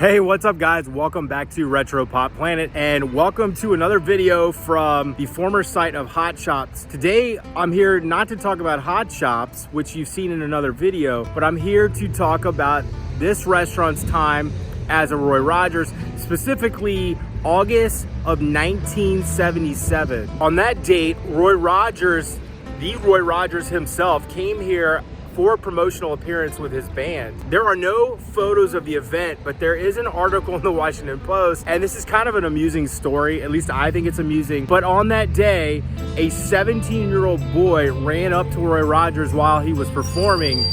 Hey, what's up guys? Welcome back to Retro Pop Planet and welcome to another video from the former site of Hot Shops. Today, I'm here not to talk about Hot Shops, which you've seen in another video, but I'm here to talk about this restaurant's time as a Roy Rogers, specifically August of 1977. On that date, Roy Rogers, the Roy Rogers himself, came here for a promotional appearance with his band. There are no photos of the event, but there is an article in the Washington Post, and this is kind of an amusing story. At least I think it's amusing. But on that day, a 17-year-old boy ran up to Roy Rogers while he was performing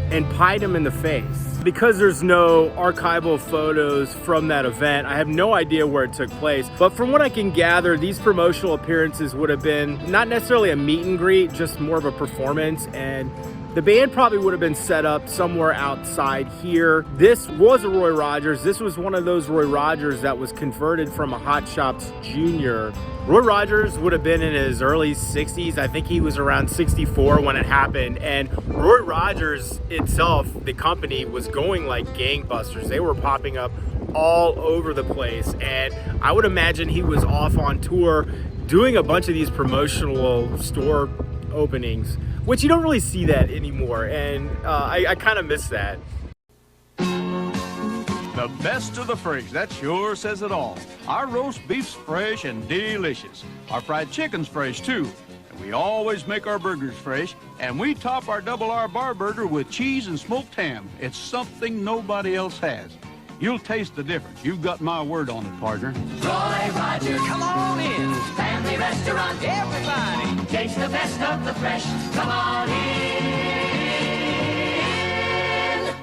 and pied him in the face. Because there's no archival photos from that event, I have no idea where it took place. But from what I can gather, these promotional appearances would have been not necessarily a meet and greet, just more of a performance, and the band probably would have been set up somewhere outside here. This was a Roy Rogers. This was one of those Roy Rogers that was converted from a Hot Shops Junior. Roy Rogers would have been in his early 60s. I think he was around 64 when it happened. And Roy Rogers itself, the company, was going like gangbusters. They were popping up all over the place. And I would imagine he was off on tour doing a bunch of these promotional store openings, which you don't really see that anymore, and I kind of miss that. The best of the fridge, that sure says it all. Our roast beef's fresh and delicious. Our fried chicken's fresh too. And we always make our burgers fresh, and we top our double R bar burger with cheese and smoked ham. It's something nobody else has. You'll taste the difference. You've got my word on it, partner. Roy Rogers, come on in. Family restaurant, everybody. Taste the best of the fresh. Come on in.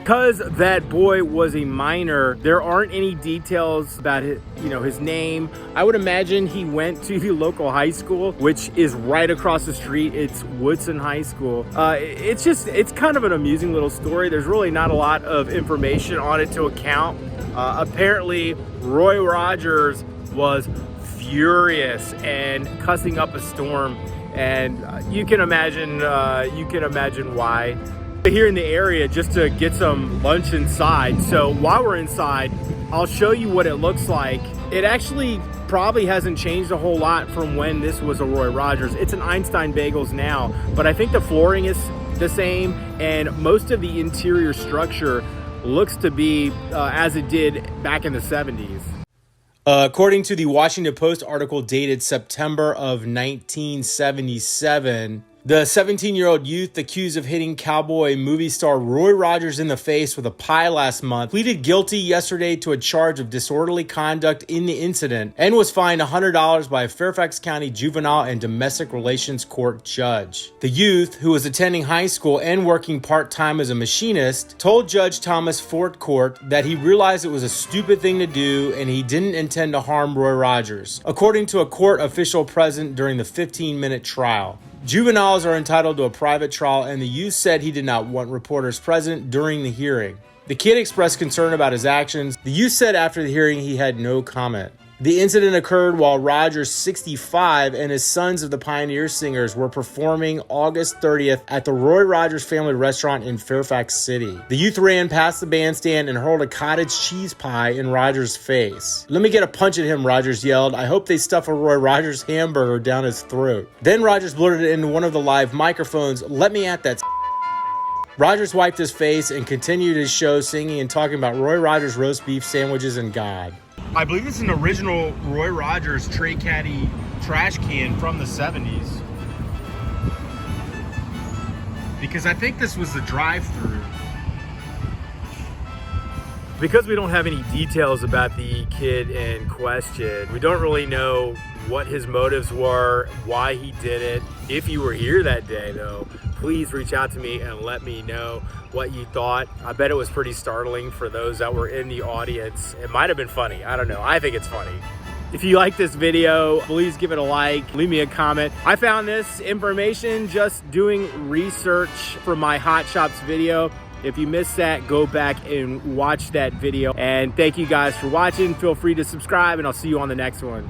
Because that boy was a minor, there aren't any details about his name. I would imagine he went to the local high school, which is right across the street. It's Woodson High School. It's kind of an amusing little story. There's really not a lot of information on it to account. Apparently, Roy Rogers was furious and cussing up a storm, and you can imagine why. Here in the area just to get some lunch inside. So while we're inside, I'll show you what it looks like. It actually probably hasn't changed a whole lot from when this was a Roy Rogers. It's an Einstein Bagels now, but I think the flooring is the same, and most of the interior structure looks to be as it did back in the 70s. According to the Washington Post article dated September of 1977, the 17-year-old youth accused of hitting cowboy movie star Roy Rogers in the face with a pie last month pleaded guilty yesterday to a charge of disorderly conduct in the incident and was fined $100 by a Fairfax County Juvenile and Domestic Relations Court judge. The youth, who was attending high school and working part-time as a machinist, told Judge Thomas Fort Court that he realized it was a stupid thing to do and he didn't intend to harm Roy Rogers, according to a court official present during the 15-minute trial. Juveniles are entitled to a private trial, and the youth said he did not want reporters present during the hearing. The kid expressed concern about his actions. The youth said after the hearing he had no comment. The incident occurred while Rogers, 65, and his Sons of the Pioneer Singers were performing August 30th at the Roy Rogers Family Restaurant in Fairfax City. The youth ran past the bandstand and hurled a cottage cheese pie in Rogers' face. "Let me get a punch at him," Rogers yelled. "I hope they stuff a Roy Rogers hamburger down his throat." Then Rogers blurted into one of the live microphones, "Let me at that." Rogers wiped his face and continued his show singing and talking about Roy Rogers roast beef sandwiches and God. I believe this is an original Roy Rogers tray caddy trash can from the 70s. Because I think this was the drive-through. Because we don't have any details about the kid in question, we don't really know what his motives were, why he did it. If you were here that day though, please reach out to me and let me know what you thought. I bet it was pretty startling for those that were in the audience. It might have been funny, I don't know. I think it's funny. If you like this video, please give it a like, leave me a comment. I found this information just doing research for my Hot Shops video. If you missed that, go back and watch that video. And thank you guys for watching. Feel free to subscribe, and I'll see you on the next one.